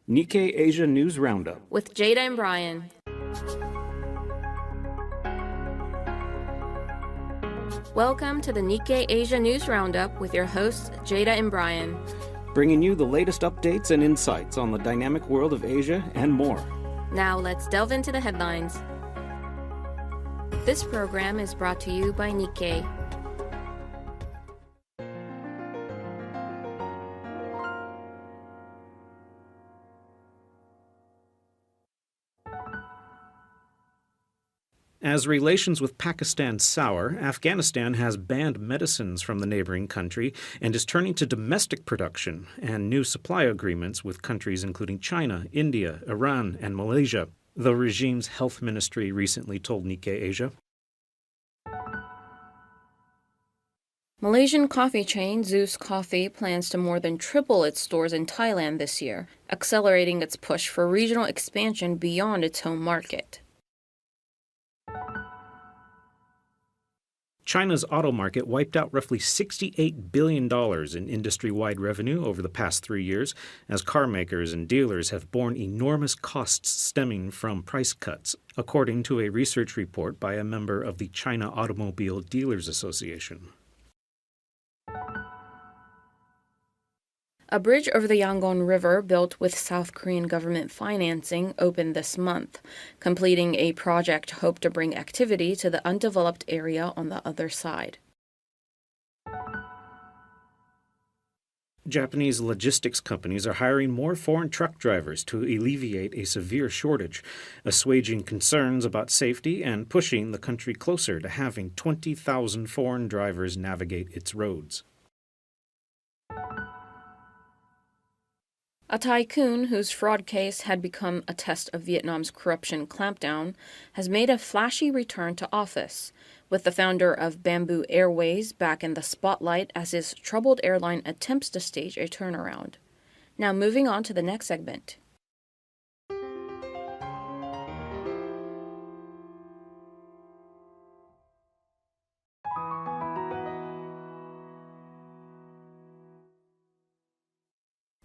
Nikkei Asia News Roundup with Jada and Brian. Welcome to the Nikkei Asia News Roundup with your hosts Jada and Brian, bringing you the latest updates and insights on the dynamic world of Asia and more. Now let's delve into the headlines. This program is brought to you by Nikkei. As relations with Pakistan sour, Afghanistan has banned medicines from the neighboring country and is turning to domestic production and new supply agreements with countries including China, India, Iran, and Malaysia, the regime's health ministry recently told Nikkei Asia. Malaysian coffee chain Zeus Coffee plans to more than triple its stores in Thailand this year, accelerating its push for regional expansion beyond its home market. China's auto market wiped out roughly $68 billion in industry-wide revenue over the past 3 years, as car makers and dealers have borne enormous costs stemming from price cuts, according to a research report by a member of the China Automobile Dealers Association. A bridge over the Yangon River built with South Korean government financing opened this month, completing a project hoped to bring activity to the undeveloped area on the other side. Japanese logistics companies are hiring more foreign truck drivers to alleviate a severe shortage, assuaging concerns about safety and pushing the country closer to having 20,000 foreign drivers navigate its roads. A tycoon whose fraud case had become a test of Vietnam's corruption clampdown has made a flashy return to office, with the founder of Bamboo Airways back in the spotlight as his troubled airline attempts to stage a turnaround. Now moving on to the next segment.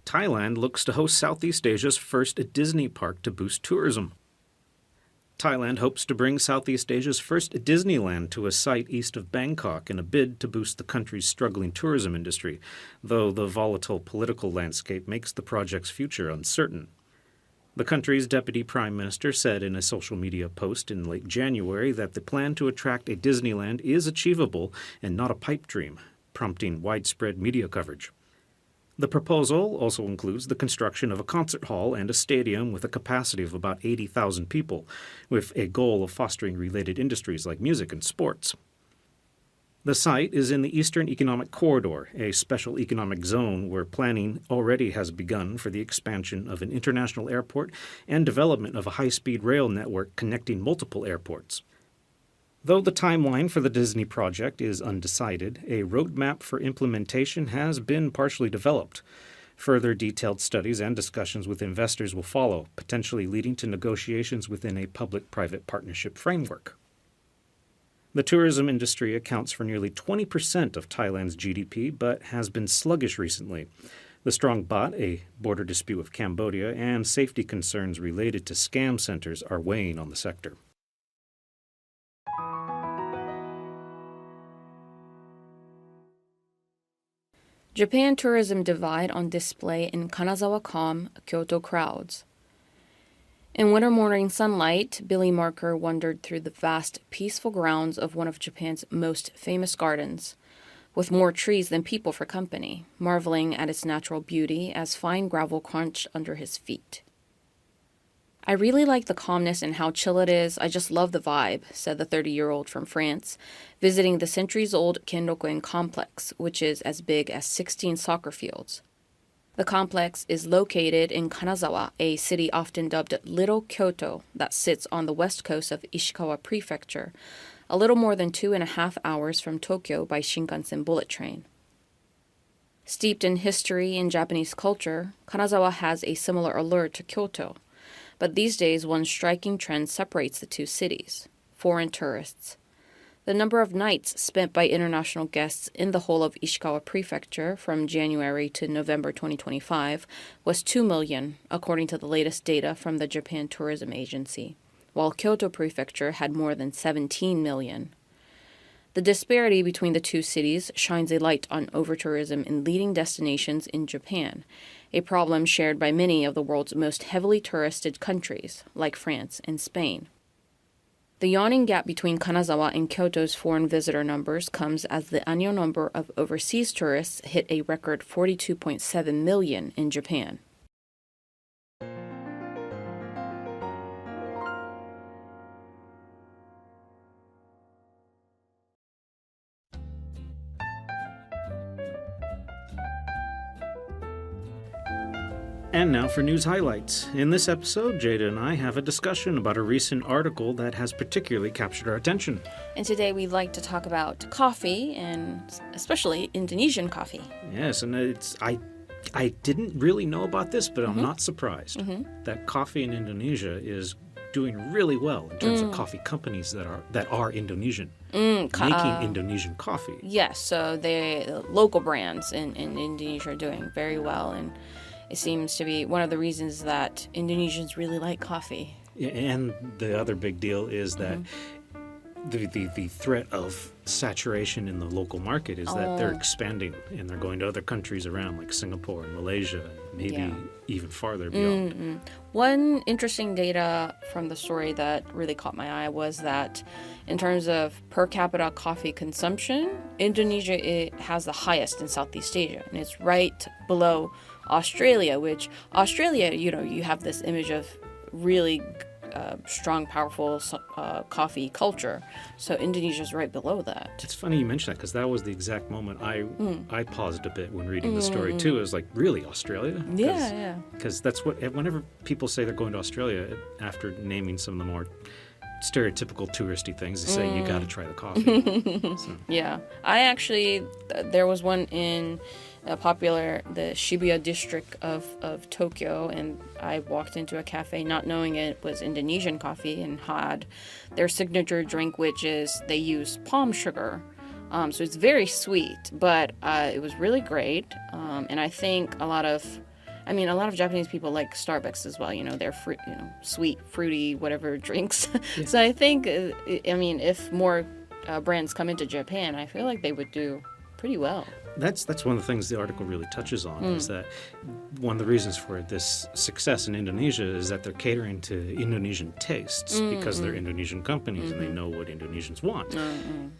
Thailand looks to host Southeast Asia's first Disney park to boost tourism. Thailand hopes to bring Southeast Asia's first Disneyland to a site east of Bangkok in a bid to boost the country's struggling tourism industry, though the volatile political landscape makes the project's future uncertain. The country's deputy prime minister said in a social media post in late January that the plan to attract a Disneyland is achievable and not a pipe dream, prompting widespread media coverage. The proposal also includes the construction of a concert hall and a stadium with a capacity of about 80,000 people, with a goal of fostering related industries like music and sports. The site is in the Eastern Economic Corridor, a special economic zone where planning already has begun for the expansion of an international airport and development of a high-speed rail network connecting multiple airports. Though the timeline for the Disney project is undecided, a roadmap for implementation has been partially developed. Further detailed studies and discussions with investors will follow, potentially leading to negotiations within a public-private partnership framework. The tourism industry accounts for nearly 20% of Thailand's GDP, but has been sluggish recently. The strong baht, a border dispute with Cambodia, and safety concerns related to scam centers are weighing on the sector. Japan tourism divide on display in Kanazawa Calm, Kyoto crowds. In winter morning sunlight, Billy Marker wandered through the vast, peaceful grounds of one of Japan's most famous gardens, with more trees than people for company, marveling at its natural beauty as fine gravel crunched under his feet. "I really like the calmness and how chill it is. I just love the vibe," said the 30-year-old from France, visiting the centuries-old Kendokuen complex, which is as big as 16 soccer fields. The complex is located in Kanazawa, a city often dubbed Little Kyoto that sits on the west coast of Ishikawa Prefecture, a little more than 2.5 hours from Tokyo by Shinkansen bullet train. Steeped in history and Japanese culture, Kanazawa has a similar allure to Kyoto. But these days, one striking trend separates the two cities: foreign tourists. The number of nights spent by international guests in the whole of Ishikawa Prefecture from January to November 2025 was 2 million, according to the latest data from the Japan Tourism Agency, while Kyoto Prefecture had more than 17 million. The disparity between the two cities shines a light on overtourism in leading destinations in Japan, a problem shared by many of the world's most heavily touristed countries, like France and Spain. The yawning gap between Kanazawa and Kyoto's foreign visitor numbers comes as the annual number of overseas tourists hit a record 42.7 million in Japan. And now for news highlights. In this episode, Jada and I have a discussion about a recent article that has particularly captured our attention. And today we'd like to talk about coffee, and especially Indonesian coffee. Yes, and I didn't really know about this, but I'm not surprised that coffee in Indonesia is doing really well in terms of coffee companies that are Indonesian, making Indonesian coffee. Yes, so the local brands in Indonesia are doing very well, and it seems to be one of the reasons that Indonesians really like coffee. Yeah, and the other big deal is that the threat of saturation in the local market is that they're expanding and they're going to other countries around like Singapore and Malaysia and maybe even farther beyond. One interesting data from the story that really caught my eye was that in terms of per capita coffee consumption, Indonesia has the highest in Southeast Asia, and it's right below Australia, which Australia, you have this image of really strong, powerful coffee culture. So Indonesia's right below that. It's funny you mention that because that was the exact moment I paused a bit when reading the story too. It was like, really, Australia? Yeah. Because that's what, whenever people say they're going to Australia, after naming some of the more stereotypical touristy things, they say you got to try the coffee. Yeah, I actually there was one in the Shibuya district of Tokyo, and I walked into a cafe not knowing it was Indonesian coffee and had their signature drink, which is they use palm sugar. So it's very sweet, but it was really great. And I think a lot of Japanese people like Starbucks as well. They're sweet, fruity, whatever drinks. Yeah. So I think, if more brands come into Japan, I feel like they would do pretty well. That's one of the things the article really touches on, is that one of the reasons for this success in Indonesia is that they're catering to Indonesian tastes because they're Indonesian companies and they know what Indonesians want.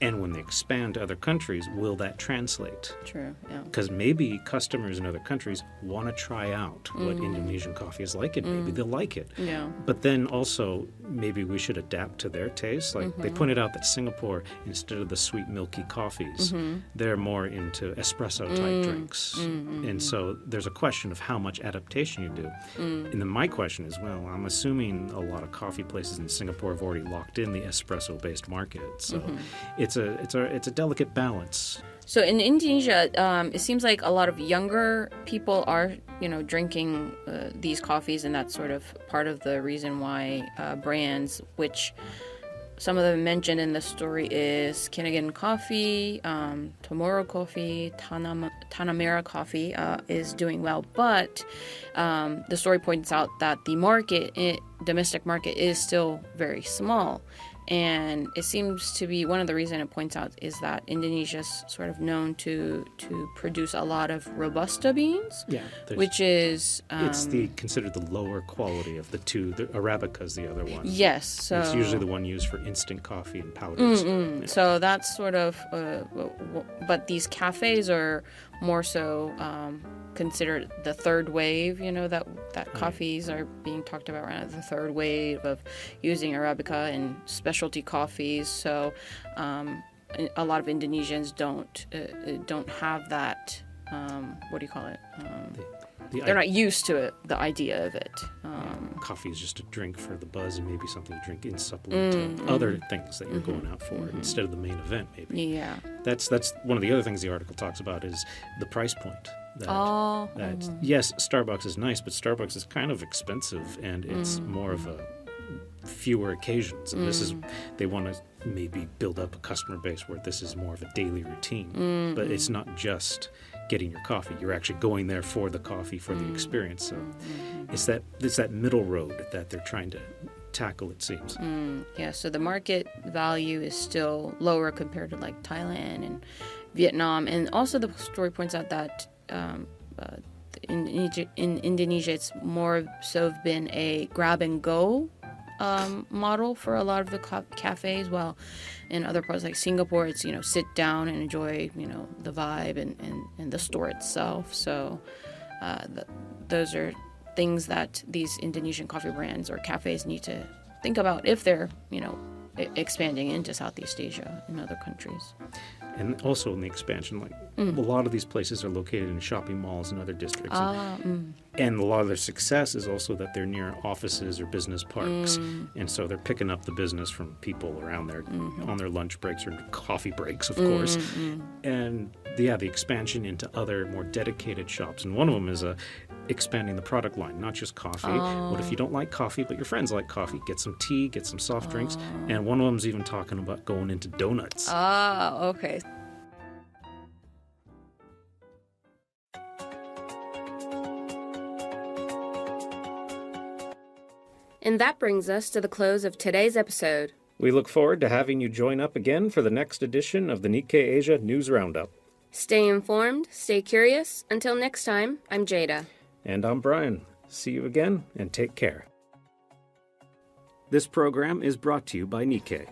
And when they expand to other countries, will that translate? True, yeah. Because maybe customers in other countries want to try out what Indonesian coffee is like, and maybe they'll like it. Yeah. But then also, maybe we should adapt to their tastes. Like they pointed out that Singapore, instead of the sweet milky coffees, they're more into espresso type drinks. And so there's a question of how much adaptation you do. And then my question is, well, I'm assuming a lot of coffee places in Singapore have already locked in the espresso based market. So it's a delicate balance. So in Indonesia, it seems like a lot of younger people are, drinking these coffees, and that's sort of part of the reason why brands, which some of them mentioned in the story is Kinnigan Coffee, Tomorrow Coffee, Tanamera Coffee is doing well. But the story points out that the domestic market is still very small. And it seems to be one of the reasons it points out is that Indonesia's sort of known to produce a lot of Robusta beans, which is it's considered the lower quality of the two. The Arabica is the other one. Yes, so it's usually the one used for instant coffee and powders. Yeah. So that's sort of, but these cafes are more so considered the third wave. That coffees are being talked about right now, the third wave of using Arabica and specialty coffees. So a lot of Indonesians don't have that. What do you call it? They're not used to it. The idea of it. Coffee is just a drink for the buzz, and maybe something to drink in supplement to other things that you're going out for instead of the main event. Maybe. Yeah. That's one of the other things the article talks about is the price point. Yes, Starbucks is nice, but Starbucks is kind of expensive, and it's more of a fewer occasions. And they want to maybe build up a customer base where this is more of a daily routine. But it's not just getting your coffee. You're actually going there for the coffee, for the experience. So it's that middle road that they're trying to tackle, it seems. Yeah, so the market value is still lower compared to like Thailand and Vietnam. And also the story points out that in Indonesia, it's more so been a grab-and-go model for a lot of the cafes, while in other parts like Singapore, it's, sit down and enjoy, the vibe and the store itself. So those are things that these Indonesian coffee brands or cafes need to think about if they're, expanding into Southeast Asia and other countries. And also in the expansion, a lot of these places are located in shopping malls and other districts. And a lot of their success is also that they're near offices or business parks. And so they're picking up the business from people around there on their lunch breaks or coffee breaks, of course. And the expansion into other more dedicated shops. And one of them is expanding the product line, not just coffee. What if you don't like coffee, but your friends like coffee? Get some tea, get some soft drinks. And one of them's even talking about going into donuts. Okay. And that brings us to the close of today's episode. We look forward to having you join up again for the next edition of the Nikkei Asia News Roundup. Stay informed, stay curious. Until next time, I'm Jada. And I'm Brian. See you again, and take care. This program is brought to you by Nikkei.